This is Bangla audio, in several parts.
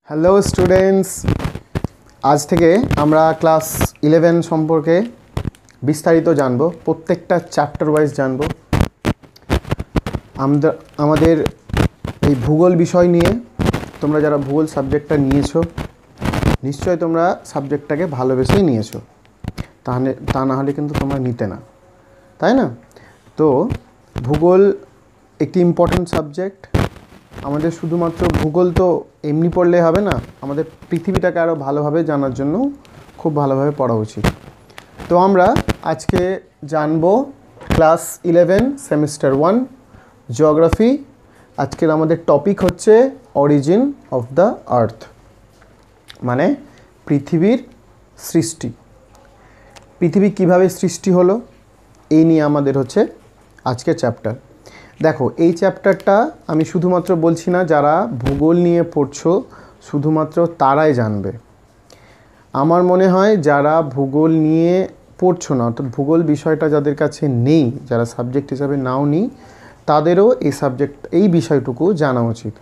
হ্যালো স্টুডেন্টস, আজ থেকে আমরা ক্লাস 11 সম্পর্কে বিস্তারিত জানব। প্রত্যেকটা চ্যাপ্টার ওয়াইজ জানব। আমাদের এই ভূগোল বিষয় নিয়ে তোমরা যারা ভূগোল সাবজেক্টটা নিয়েছো নিশ্চয়ই তোমরা সাবজেক্টটাকে ভালোবেসেই নিয়েছো, তা না হলে কিন্তু তোমরা নিতে না, তাই না? তো ভূগোল একটি ইম্পর্ট্যান্ট সাবজেক্ট। আমাদের শুধুমাত্র ভূগোল তো এমনি পড়লে হবে না, আমাদের পৃথিবীটাকে আরও ভালোভাবে জানার জন্য খুব ভালোভাবে পড়া উচিত। তো আমরা আজকে জানবো ক্লাস 11 সেমিস্টার 1 জিওগ্রাফি। আজকের আমাদের টপিক হচ্ছে অরিজিন অফ দ্য আর্থ, মানে পৃথিবীর সৃষ্টি। পৃথিবী কিভাবে সৃষ্টি হলো এই নিয়ে আমাদের হচ্ছে আজকের চ্যাপ্টার। দেখো, এই চ্যাপ্টারটা আমি শুধুমাত্র বলছি না যারা ভূগোল নিয়ে পড়ছো শুধুমাত্র তারাই জানবে। আমার মনে হয় যারা ভূগোল নিয়ে পড়ছো না, অর্থাৎ ভূগোল বিষয়টা যাদের কাছে নেই, যারা সাবজেক্ট হিসাবে নাও নিই, তাদেরও এই বিষয়টুকু জানা উচিত।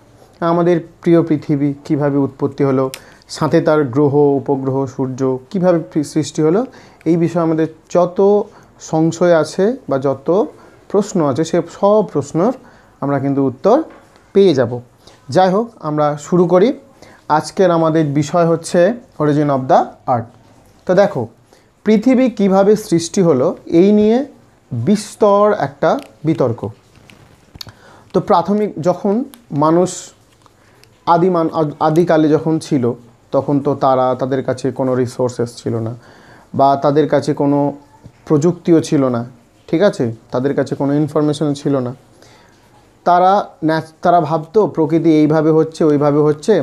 আমাদের প্রিয় পৃথিবী কিভাবে উৎপত্তি হলো, সাথে তার গ্রহ উপগ্রহ সূর্য কিভাবে সৃষ্টি হলো, এই বিষয়ে আমাদের যত সংশয় আছে বা যত প্রশ্ন আছে সে সব প্রশ্নর আমরা কিন্তু উত্তর পেয়ে যাব। যাই হোক, আমরা শুরু করি। আজকের আমাদের বিষয় হচ্ছে অরিজিন অফ দ্য আর্থ। তো দেখো, পৃথিবী কিভাবে সৃষ্টি হলো এই নিয়ে বিস্তর একটা বিতর্ক। তো প্রাথমিক যখন মানুষ আদিকালে যখন ছিল, তখন তো তাদের কাছে কোনো রিসোর্সেস ছিল না, বা তাদের কাছে কোনো প্রযুক্তিও ছিল না, ঠিক আছে? তাদের কাছে কোনো ইনফরমেশন ছিল না। তারা ভাবতো প্রকৃতি এইভাবে হচ্ছে ওইভাবে হচ্ছে।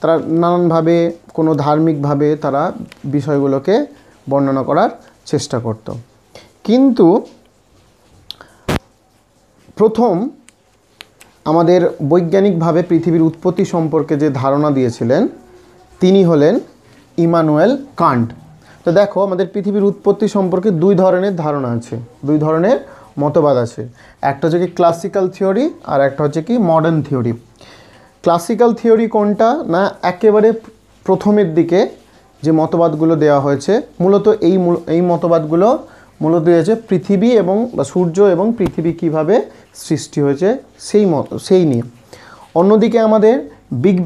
তারা নানানভাবে কোনো ধার্মিকভাবে তারা বিষয়গুলোকে বর্ণনা করার চেষ্টা করত। কিন্তু প্রথম আমাদের বৈজ্ঞানিকভাবে পৃথিবীর উৎপত্তি সম্পর্কে যে ধারণা দিয়েছিলেন তিনি হলেন ইমানুয়েল কান্ট। তো দেখো, আমাদের পৃথিবীর উৎপত্তি সম্পর্কে দুই ধরনের ধারণা আছে, দুই ধরনের মতবাদ আছে। একটা হচ্ছে কি ক্লাসিক্যাল থিওরি, আর একটা হচ্ছে কি মডার্ন থিওরি। ক্লাসিক্যাল থিওরি কোনটা না, একেবারে প্রথমের দিকে যে মতবাদগুলো দেওয়া হয়েছে, মূলত এই মতবাদগুলো মূলত দিয়েছে পৃথিবী এবং বা সূর্য এবং পৃথিবী কিভাবে সৃষ্টি হয়েছে সেই নিয়ে। অন্যদিকে আমাদের বিগ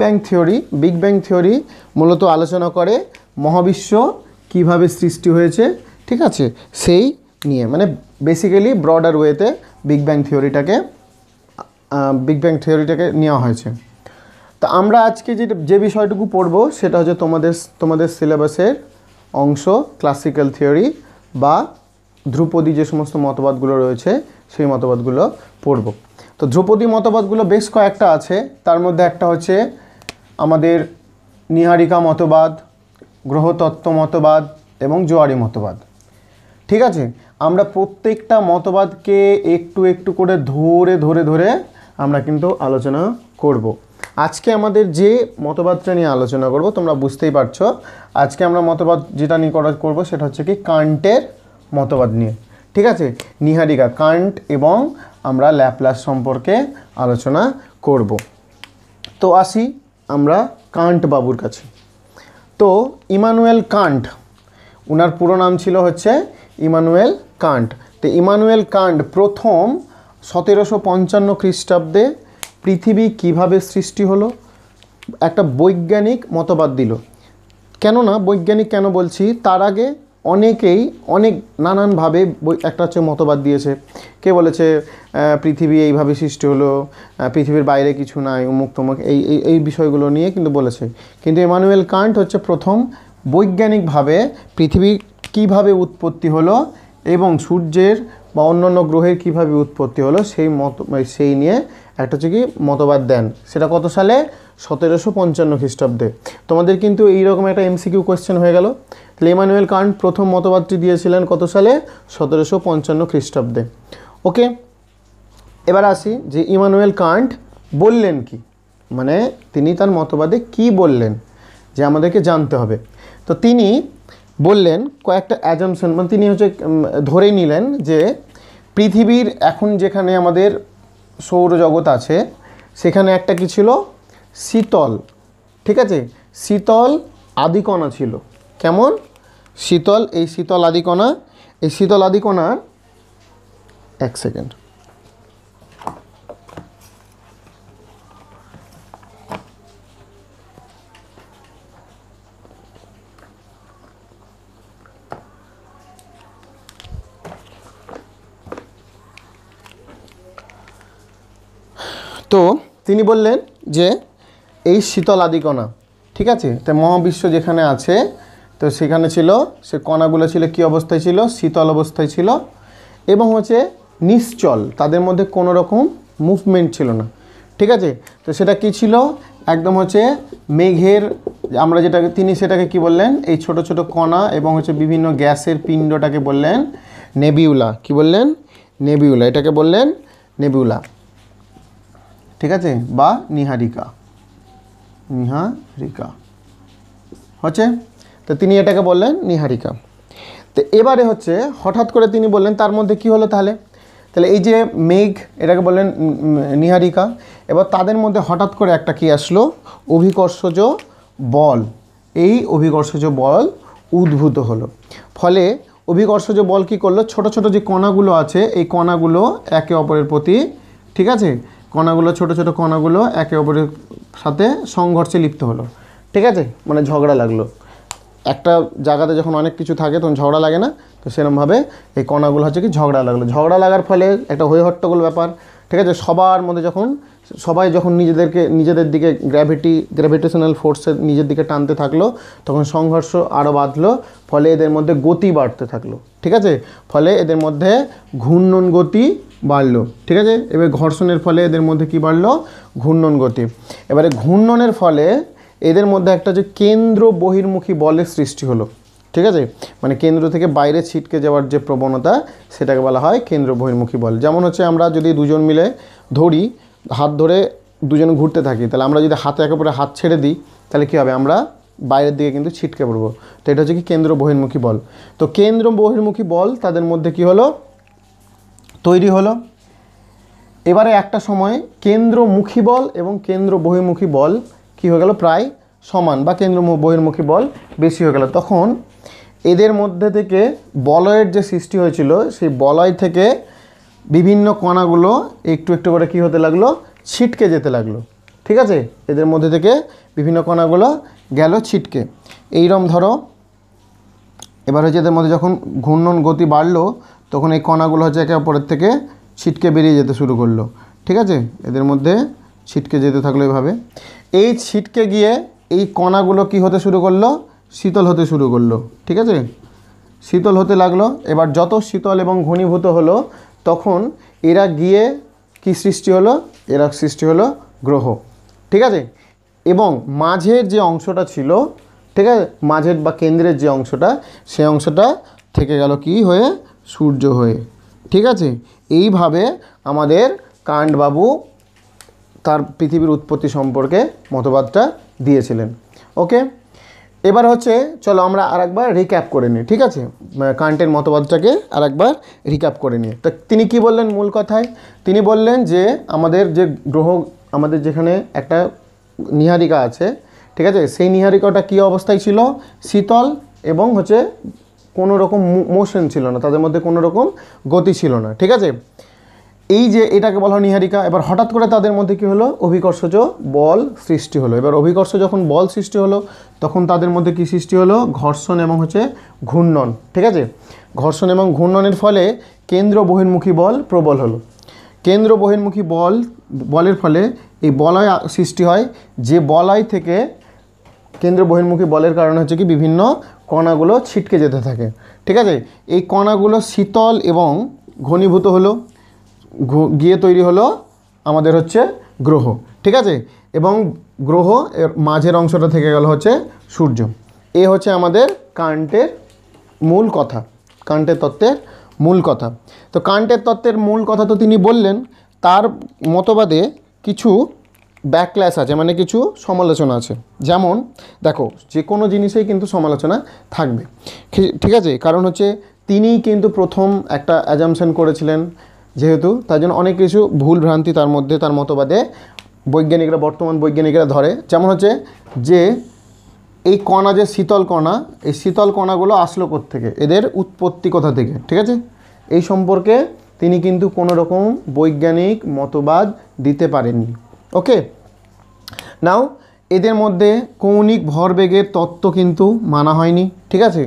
ব্যাং থিওরি মূলত আলোচনা করে মহাবিশ্ব কিভাবে সৃষ্টি হয়েছে, ঠিক আছে, সেই নিয়ে। মানে বেসিক্যালি ব্রডার ওয়েতে বিগ ব্যাং থিওরিটাকে নেওয়া হয়েছে। তা আমরা আজকে যে বিষয়টুকু পড়ব সেটা হচ্ছে তোমাদের সিলেবাসের অংশ, ক্লাসিক্যাল থিওরি বা ধ্রুপদী যে সমস্ত মতবাদগুলো রয়েছে সেই মতবাদগুলো পড়ব। তো ধ্রুপদী মতবাদগুলো বেশ কয়েকটা আছে, তার মধ্যে একটা হচ্ছে আমাদের নীহারিকা মতবাদ, গ্রহতত্ত্ব মতবাদ এবং জোয়ারি মতবাদ, ঠিক আছে? আমরা প্রত্যেকটা মতবাদকে একটু একটু করে ধরে আমরা কিন্তু আলোচনা করব। আজকে আমাদের যে মতবাদটা নিয়ে আলোচনা করব, তোমরা বুঝতেই পারছো আজকে আমরা মতবাদ যেটা নিয়ে করব সেটা হচ্ছে কি কান্টের মতবাদ নিয়ে, ঠিক আছে? নীহারিকা কান্ট এবং আমরা ল্যাপ্লাস সম্পর্কে আলোচনা করব। তো আসি আমরা কান্ট বাবুর কাছে। তো ইমানুয়েল কান্ট, ওনার পুরো নাম ছিল হচ্ছে ইমানুয়েল কান্ট। তো ইমানুয়েল কান্ট প্রথম 1755 খ্রিস্টাব্দে পৃথিবী কিভাবে সৃষ্টি হলো একটা বৈজ্ঞানিক মতবাদ দিল। কেননা বৈজ্ঞানিক কেন বলছি, তার আগে অনেক নানানভাবে একটা হচ্ছে মতবাদ দিয়েছে। কে বলেছে পৃথিবী এইভাবে সৃষ্টি হলো, পৃথিবীর বাইরে কিছু নাই, অমুক তমুক, এই বিষয়গুলো নিয়ে কিন্তু বলেছে। কিন্তু ইমানুয়েল কান্ট হচ্ছে প্রথম বৈজ্ঞানিকভাবে পৃথিবী কিভাবে উৎপত্তি হলো এবং সূর্যের বা অন্যান্য গ্রহের কিভাবে উৎপত্তি হলো সেই নিয়ে একটা হচ্ছে কি মতবাদ দেন। সেটা কত সালে? 1755 খ্রিস্টাব্দে। তোমাদের কিন্তু এইরকম একটা এমসিকিউ কোয়েশ্চেন হয়ে গেল। তাহলে ইমানুয়েল কান্ট প্রথম মতবাদটি দিয়েছিলেন কত সালে? 1755 খ্রিস্টাব্দে। ওকে, এবার আসি যে ইমানুয়েল কান্ট বললেন কি, মানে তিনি তার মতবাদে কি বললেন যে আমাদেরকে জানতে হবে। তো তিনি বললেন কয়েকটা অ্যাজাম্পশন, মানে তিনি হচ্ছে ধরে নিলেন যে পৃথিবীর এখন যেখানে আমাদের সৌরজগৎ আছে সেখানে একটা কি ছিল? শীতল, ঠিক আছে, শীতল আদিকণা ছিল। কেমন? শীতল, এই শীতল আদিকণা, এই শীতল আদিকণার এক সেকেন্ড, তো তিনি বললেন যে এই শীতল আদিকণা, ঠিক আছে, তো মহাবিশ্ব যেখানে আছে তো সেখানে ছিল, সে কণাগুলো ছিল কী অবস্থায় ছিল? শীতল অবস্থায় ছিল এবং হচ্ছে নিশ্চল, তাদের মধ্যে কোনো রকম মুভমেন্ট ছিল না। ঠিক আছে, তো সেটা কি ছিল? একদম হচ্ছে মেঘের, আমরা যেটাকে, তিনি সেটাকে কি বললেন? এই ছোট ছোট কণা এবং হচ্ছে বিভিন্ন গ্যাসের পিণ্ডটাকে বললেন নেবিউলা। কি বললেন? নেবিউলা, এটাকে বললেন নেবিউলা। ঠিক আছে, বা নীহারিকা, নীহারিকা হচ্ছে, তো তিনি এটাকে বললেন নীহারিকা। তো এবারে হচ্ছে হঠাৎ করে তিনি বললেন তার মধ্যে কি হলো তাহলে? তাহলে এই যে মেঘ, এটাকে বললেন নীহারিকা, এবার তাদের মধ্যে হঠাৎ করে একটা কি আসলো? অভিকর্ষজ বল। এই অভিকর্ষজ বল উদ্ভূত হলো। ফলে অভিকর্ষজ বল কি করলো? ছোট ছোট যে কণাগুলো আছে এই কণাগুলো একে অপরের প্রতি, ঠিক আছে, কণাগুলো, ছোট ছোট কণাগুলো একে অপরের সাথে সংঘর্ষে লিপ্ত হলো। ঠিক আছে, মানে ঝগড়া লাগলো। একটা জায়গাতে যখন অনেক কিছু থাকে তখন ঝগড়া লাগে না, তো সেরকমভাবে এই কণাগুলো হচ্ছে কি ঝগড়া লাগলো। ঝগড়া লাগার ফলে একটা হই হট্টগোল ব্যাপার। ঠিক আছে, সবার মধ্যে যখন সবাই যখন নিজেদের দিকে গ্র্যাভিটেশনাল ফোর্সে নিজের দিকে টানতে থাকলো, তখন সংঘর্ষ আরও বাড়লো। ফলে এদের মধ্যে গতি বাড়তে থাকলো। ঠিক আছে, ফলে এদের মধ্যে ঘূর্ণন গতি বাড়লো। ঠিক আছে, এবার ঘর্ষণের ফলে এদের মধ্যে কি বাড়লো? ঘূর্ণন গতি। এবারে ঘূর্ণনের ফলে এদের মধ্যে একটা যে কেন্দ্র বহির্মুখী বলের সৃষ্টি হলো। ঠিক আছে, মানে কেন্দ্র থেকে বাইরে ছিটকে যাওয়ার যে প্রবণতা, সেটাকে বলা হয় কেন্দ্র বহির্মুখী বল। যেমন হচ্ছে আমরা যদি দুজন মিলে ধরি, হাত ধরে দুজন ঘুরতে থাকি, তাহলে আমরা যদি হাতে একে অপরের হাত ছেড়ে দিই, তাহলে কী হবে? আমরা বাইরের দিকে কিন্তু ছিটকে পড়বো। তো এটা হচ্ছে কি কেন্দ্র বহির্মুখী বল। তো কেন্দ্র বহির্মুখী বল তাদের মধ্যে কি হলো? তৈরি হলো। এবারে একটা সময় কেন্দ্রমুখী বল এবং কেন্দ্র বহির্মুখী বল কি হয়ে গেল? প্রায় সমান, বা কেন্দ্র বহির্মুখী বল বেশি হয়ে গেল। তখন এদের মধ্যে থেকে বলয়ের যে সৃষ্টি হয়েছিল, সেই বলয় থেকে বিভিন্ন কণাগুলো একটু একটু করে কী হতে লাগলো? ছিটকে যেতে লাগলো। ঠিক আছে, এদের মধ্যে থেকে বিভিন্ন কণাগুলো গেল ছিটকে। এইরকম ধরো, এবার হচ্ছে এদের মধ্যে যখন ঘূর্ণন গতি বাড়লো, তখন এই কণাগুলো হচ্ছে একে অপরের থেকে ছিটকে বেরিয়ে যেতে শুরু করলো। ঠিক আছে, এদের মধ্যে ছিটকে যেতে থাকলো এভাবে। এই ছিটকে গিয়ে এই কণাগুলো কি হতে শুরু করলো? শীতল হতে শুরু করলো। ঠিক আছে, শীতল হতে লাগলো। এবার যত শীতল এবং ঘনীভূত হলো, তখন এরা গিয়ে কি সৃষ্টি হলো? এরা সৃষ্টি হলো গ্রহ। ঠিক আছে, এবং মাঝের যে অংশটা ছিল, ঠিক আছে, মাঝের বা কেন্দ্রের যে অংশটা, সেই অংশটা থেকে গেল কি হয়ে? সূর্য হয়ে। ঠিক আছে, এইভাবে আমাদের কান্টবাবু তার পৃথিবীর উৎপত্তি সম্পর্কে মতবাদটা দিয়েছিলেন। ওকে, এবার হচ্ছে চলো আমরা আরেকবার রিক্যাপ করে নিই। ঠিক আছে, কান্টের মতবাদটাকে আরেকবার রিক্যাপ করে নিই। তো তিনি কি বললেন মূল কথায়? তিনি বললেন যে আমাদের যে গ্রহ, আমাদের যেখানে একটা নীহারিকা আছে, ঠিক আছে, সেই নীহারিকাটা কী অবস্থায় ছিল? শীতল, এবং হচ্ছে কোনো রকম মোশন ছিল না, তাদের মধ্যে কোনো রকম গতি ছিল না। ঠিক আছে, এই যে এটাকে বলা হয় নীহারিকা। এবার হঠাৎ করে তাদের মধ্যে কী হলো? অভিকর্ষজ বল সৃষ্টি হলো। এবার অভিকর্ষ যখন বল সৃষ্টি হলো, তখন তাদের মধ্যে কি সৃষ্টি হলো? ঘর্ষণ এবং হচ্ছে ঘূর্ণন। ঠিক আছে, ঘর্ষণ এবং ঘূর্ণনের ফলে কেন্দ্র বহির্মুখী বল প্রবল হলো। কেন্দ্র বহির্মুখী বলের ফলে এই বলয় সৃষ্টি হয়, যে বলয় থেকে কেন্দ্র বহির্মুখী বলের কারণে হচ্ছে কি বিভিন্ন কণাগুলো ছিটকে যেতে থাকে। ঠিক আছে, এই কণাগুলো শীতল এবং ঘনীভূত হলো, গিয়ে তৈরি হলো আমাদের হচ্ছে গ্রহ। ঠিক আছে, এবং গ্রহ এর মাঝের অংশটা থেকে গেল হচ্ছে সূর্য। এ হচ্ছে আমাদের কান্টের মূল কথা, কান্টের তত্ত্বের মূল কথা। তো কান্টের তত্ত্বের মূল কথা তো তিনি বললেন, তার মতবাদে কিছু ব্যাকল্যাশ আছে, মানে কিছু সমালোচনা আছে। যেমন দেখো, যে কোনো জিনিসেই কিন্তু সমালোচনা থাকবে। ঠিক আছে, কারণ হচ্ছে তিনিই কিন্তু প্রথম একটা অ্যাজাম্পশন করেছিলেন, যেহেতু তার জন্য অনেক কিছু ভুল ভ্রান্তি তার মধ্যে, তার মতবাদে বৈজ্ঞানিকরা, বর্তমান বৈজ্ঞানিকরা ধরে, যেমন হচ্ছে যে এই কণা যে শীতল কণা, এই শীতল কণাগুলো আসলো কোত্থেকে, এদের উৎপত্তি কোথা থেকে, ঠিক আছে, এই সম্পর্কে তিনি কিন্তু কোনো রকম বৈজ্ঞানিক মতবাদ দিতে পারেননি। ওকে, নাও এদের মধ্যে কৌণিক ভরবেগের তত্ত্ব কিন্তু মানা হয়নি, ঠিক আছে।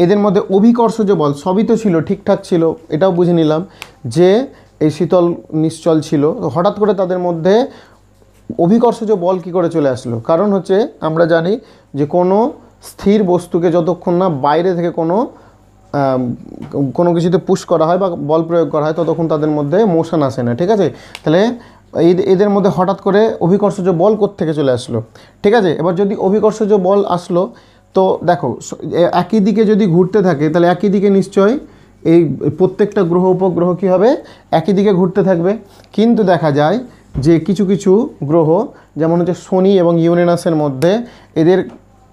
এদের মধ্যে অভিকর্ষজ বল সবই তো ছিল, ঠিকঠাক ছিল, এটাও বুঝে নিলাম যে এই শীতল নিশ্চল ছিল, হঠাৎ করে তাদের মধ্যে অভিকর্ষজ বল কি করে চলে আসলো? কারণ হচ্ছে আমরা জানি যে কোনো স্থির বস্তুকে যতক্ষণ না বাইরে থেকে কোনো কিছুতে পুশ করা হয় বা বল প্রয়োগ করা হয় ততক্ষণ তাদের মধ্যে মোশন আসে না, ঠিক আছে। তাহলে এদের মধ্যে হঠাৎ করে অভিকর্ষজ বল কোত্থেকে চলে আসলো, ঠিক আছে। এবার যদি অভিকর্ষজ বল আসলো, তো দেখো একই দিকে যদি ঘুরতে থাকে তাহলে একই দিকে নিশ্চয় এই প্রত্যেকটা গ্রহ উপগ্রহ কী হবে, একই দিকে ঘুরতে থাকবে। কিন্তু দেখা যায় যে কিছু কিছু গ্রহ যেমন হচ্ছে শনি এবং ইউরেনাসের মধ্যে এদের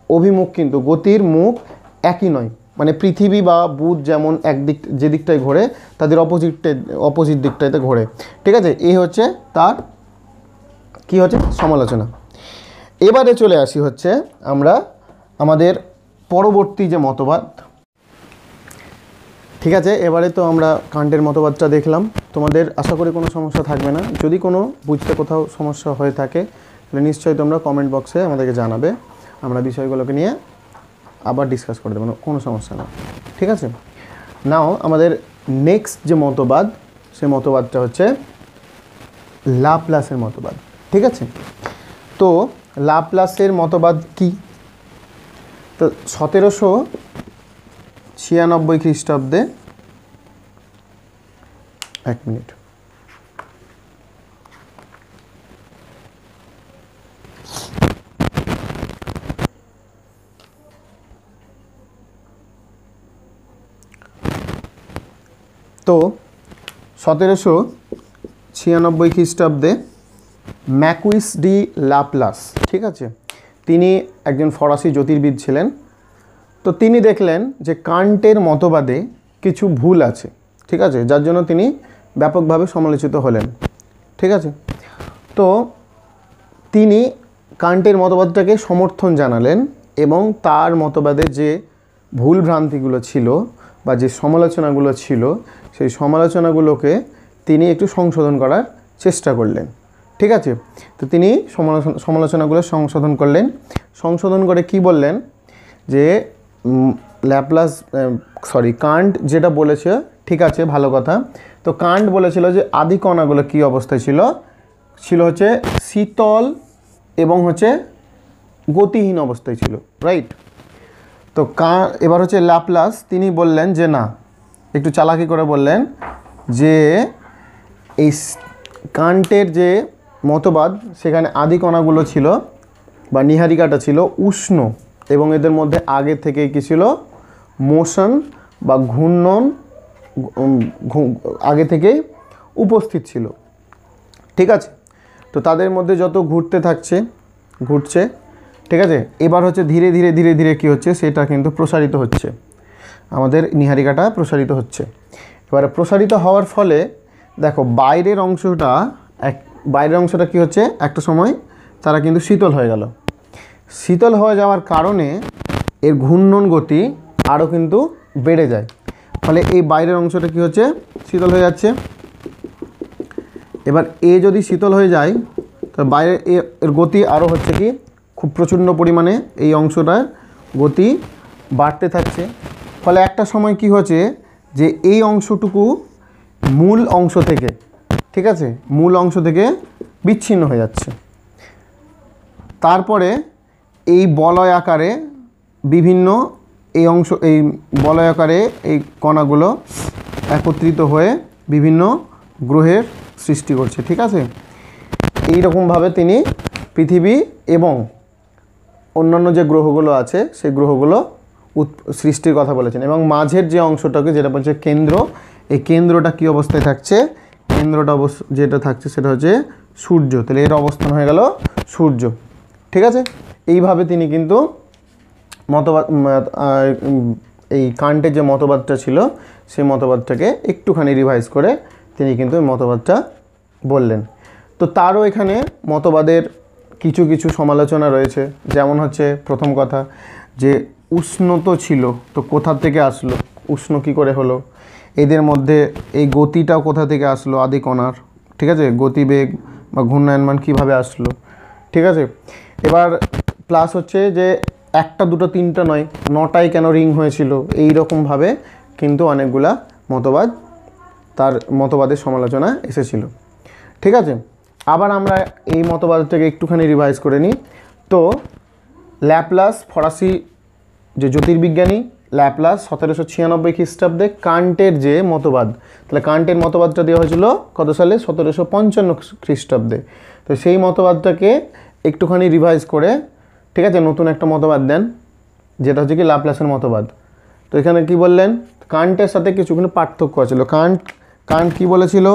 অভিমুখ কিন্তু গতির মুখ একই নয়, মানে পৃথিবী বা বুধ যেমন একদিক যে দিকটায় ঘোরে তাদের অপোজিট দিকটাতে ঘোরে, ঠিক আছে। এই হচ্ছে তার কি হচ্ছে সমালোচনা। এবারে চলে আসি হচ্ছে আমরা আমাদের পরবর্তী যে মতবাদ, ঠিক আছে। এবারে তো আমরা কান্টের মতবাদটা দেখলাম, তোমাদের আশা করি কোনো সমস্যা থাকবে না। যদি কোনো বুঝতে কোথাও সমস্যা হয়ে থাকে তাহলে নিশ্চয়ই তোমরা কমেন্ট বক্সে আমাদেরকে জানাবে, আমরা বিষয়গুলোকে নিয়ে আবার ডিসকাস করে দেবো, কোনো সমস্যা না, ঠিক আছে। নাও আমাদের নেক্সট যে মতবাদ, সে মতবাদটা হচ্ছে লাপ্লাসের মতবাদ, ঠিক আছে। তো লাপ্লাসের মতবাদ কি? তো 1796 খ্রিস্টাব্দে, এক মিনিট, তো 1796 খ্রিস্টাব্দে ম্যাকুইস ডি লাপ্লাস, ঠিক আছে, তিনি একজন ফরাসি জ্যোতির্বিদ ছিলেন। তো তিনি দেখলেন যে কান্টের মতবাদে কিছু ভুল আছে, ঠিক আছে, যার জন্য তিনি ব্যাপকভাবে সমালোচিত হলেন, ঠিক আছে। তো তিনি কান্টের মতবাদটাকে সমর্থন জানালেন এবং তার মতবাদে যে ভুল ভ্রান্তিগুলো ছিল বা যে সমালোচনাগুলো ছিল সেই সমালোচনাগুলোকে তিনি একটু সংশোধন করার চেষ্টা করলেন, ঠিক আছে। তো তিনি সমালোচনাগুলো সংশোধন করে কি বললেন যে কান্ট যেটা বলেছে ঠিক আছে, ভালো কথা। তো কান্ট বলেছিল যে আদি কণাগুলো কী অবস্থায় ছিল হচ্ছে শীতল এবং হচ্ছে গতিহীন অবস্থায় ছিল, রাইট। তো এবার হচ্ছে ল্যাপ্লাস তিনি বললেন যে না, একটু চালাকি করে বললেন যে এই কান্টের যে মতবাদ সেখানে আদি কণাগুলো ছিল বা নীহারিকাটা ছিল উষ্ণ এবং এদের মধ্যে আগে থেকেই কী ছিল, মোশন বা ঘূর্ণন আগে থেকেই উপস্থিত ছিল, ঠিক আছে। তো তাদের মধ্যে যত ঘুরছে, ঠিক আছে। এবার হচ্ছে ধীরে ধীরে ধীরে ধীরে কী হচ্ছে, সেটা কিন্তু প্রসারিত হচ্ছে, আমাদের নীহারিকাটা প্রসারিত হচ্ছে। এবারে প্রসারিত হওয়ার ফলে দেখো বাইরের অংশটা কী হচ্ছে, একটা সময় তারা কিন্তু শীতল হয়ে গেল। শীতল হয়ে যাওয়ার কারণে এর ঘূর্ণন গতি আরও কিন্তু বেড়ে যায়, ফলে এই বাইরের অংশটা কী হচ্ছে, শীতল হয়ে যাচ্ছে। এবার যদি শীতল হয়ে যায় তো বাইরে এর গতি আরও হচ্ছে কি খুব প্রচণ্ড পরিমাণে এই অংশটার গতি বাড়তে থাকছে। ফলে একটা সময় কি হচ্ছে যে এই অংশটুকু মূল অংশ থেকে, ঠিক আছে, মূল অংশ থেকে বিচ্ছিন্ন হয়ে যাচ্ছে। তারপরে এই বলয় আকারে বিভিন্ন এই বলয় আকারে এই কণাগুলো একত্রিত হয়ে বিভিন্ন গ্রহের সৃষ্টি করছে, ঠিক আছে। এই রকমভাবে তিনি পৃথিবী এবং অন্যান্য যে গ্রহগুলো আছে সেই গ্রহগুলো সৃষ্টির কথা বলেছেন। এবং মাঝের যে অংশটাকে যেটা বলছে কেন্দ্র, এই কেন্দ্রটা কী অবস্থায় থাকছে, কেন্দ্রটা যেটা থাকছে সেটা হচ্ছে সূর্য। তাহলে এর অবস্থান হয়ে গেল সূর্য, ঠিক আছে। এইভাবে তিনি কিন্তু এই কান্টের যে মতবাদটা ছিল সেই মতবাদটাকে একটুখানি রিভাইজ করে তিনি কিন্তু মতবাদটা বললেন। তো তারও এখানে মতবাদের কিছু কিছু সমালোচনা রয়েছে। যেমন হচ্ছে প্রথম কথা যে উষ্ণ তো ছিল, তো কোথা থেকে আসলো, উষ্ণ কী করে হলো, এদের মধ্যে এই গতিটাও কোথা থেকে আসলো আদি কণার, ঠিক আছে, গতিবেগ বা ঘূর্ণায়মান কীভাবে আসলো, ঠিক আছে। এবার প্লাস হচ্ছে যে একটা দুটো তিনটা নয়, 9টায় কেন রিং হয়েছিল, এই রকমভাবে কিন্তু অনেকগুলা মতবাদ, তার মতবাদের সমালোচনা এসেছিল, ঠিক আছে। আবার আমরা এই মতবাদটাকে একটুখানি রিভাইজ করে নিই। তো ল্যাপ্লাস, ফরাসি যে জ্যোতির্বিজ্ঞানী ল্যাপ্লাস 1796 খ্রিস্টাব্দে কান্টের যে মতবাদ, তাহলে কান্টের মতবাদটা দেওয়া হয়েছিল কত সালে, 1755 খ্রিস্টাব্দে। তো সেই মতবাদটাকে একটুখানি রিভাইজ করে, ঠিক আছে, নতুন একটা মতবাদ দেন, যেটা হচ্ছে কি ল্যাপ্লাসের মতবাদ। তো এখানে কি বললেন, কান্টের সাথে কিছুখানি পার্থক্য ছিল। কান্ট কি বলেছিল,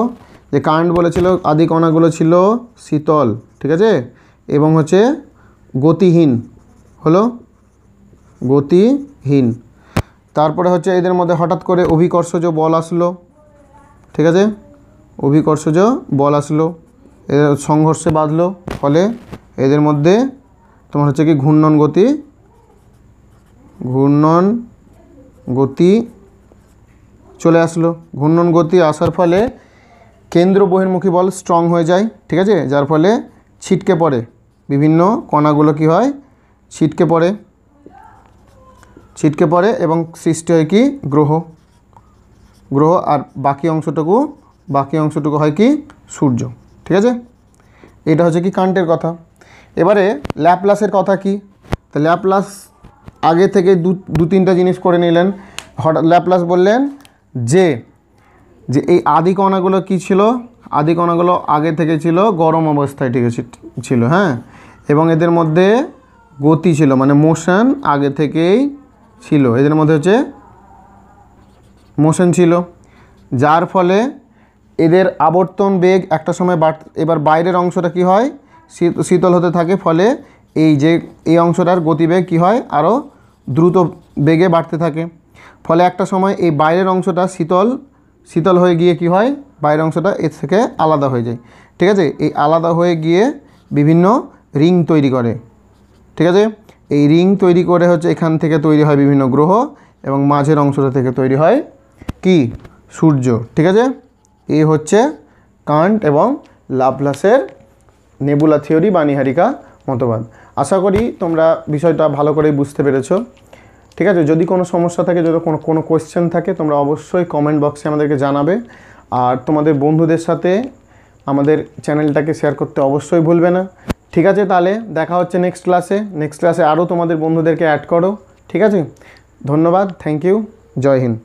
যে কান্ট বলেছিল আদি কণাগুলো ছিল শীতল, ঠিক আছে, এবং হচ্ছে গতিহীন, হলো গতিহীন। তারপরে হচ্ছে এদের মধ্যে হঠাৎ করে অভিকর্ষজ বল আসলো, ঠিক আছে, অভিকর্ষজ বল আসলো, এদের সংঘর্ষে বাঁধলো, ফলে এদের মধ্যে তোমার হচ্ছে কি ঘূর্ণন গতি চলে আসলো। ঘূর্ণন গতি আসার ফলে কেন্দ্র বহির্মুখী বল স্ট্রং হয়ে যায়, ঠিক আছে, যার ফলে ছিটকে পড়ে বিভিন্ন কণাগুলো, কি হয়, ছিটকে পড়ে এবং সৃষ্টি হয় কি গ্রহ, আর বাকি অংশটুকু হয় কি সূর্য, ঠিক আছে। এটা হচ্ছে কি কান্টের কথা। এবারে ল্যাপ্লাসের কথা কি, তো ল্যাপ্লাস আগে থেকে দু তিনটা জিনিস করে নিলেন। হঠাৎ ল্যাপ্লাস বললেন যে এই আদি কণাগুলো কী ছিল, আদি কণাগুলো আগে থেকে ছিল গরম অবস্থায়, ঠিক আছে, ছিল, হ্যাঁ, এবং এদের মধ্যে গতি ছিল, মানে মোশন আগে থেকেই ছিল, এদের মধ্যে হচ্ছে মোশন ছিল, যার ফলে এদের আবর্তন বেগ একটা সময় এবার বাইরের অংশটা কি হয়, শীতল হতে থাকে, ফলে এই অংশটার গতিবেগ কি হয়, আরও দ্রুত বেগে বাড়তে থাকে, ফলে একটা সময় এই বাইরের অংশটা শীতল হয়ে গিয়ে কি হয়, বাইরের অংশটা এর থেকে আলাদা হয়ে যায়, ঠিক আছে। এই আলাদা হয়ে গিয়ে বিভিন্ন রিং তৈরি করে, ঠিক আছে। এই রিং তৈরি করে হচ্ছে এখান থেকে তৈরি হয় বিভিন্ন গ্রহ, এবং মাঝের অংশটা থেকে তৈরি হয় কি সূর্য, ঠিক আছে। এই হচ্ছে কান্ট এবং ল্যাপ্লাসের নেবুলা থিওরি বা নীহারিকা মতবাদ। আশা করি তোমরা বিষয়টা ভালো করে বুঝতে পেরেছো, ঠিক আছে। যদি কোনো সমস্যা থাকে, যদি কোনো কোয়েশ্চেন থাকে, তোমরা অবশ্যই কমেন্ট বক্সে আমাদেরকে জানাবে। আর তোমাদের বন্ধুদের সাথে আমাদের চ্যানেলটাকে শেয়ার করতে অবশ্যই ভুলবে না, ঠিক আছে। তাহলে দেখা হচ্ছে নেক্সট ক্লাসে আরও তোমাদের বন্ধুদেরকে অ্যাড করো, ঠিক আছে। ধন্যবাদ, থ্যাংক ইউ, জয় হিন্দ।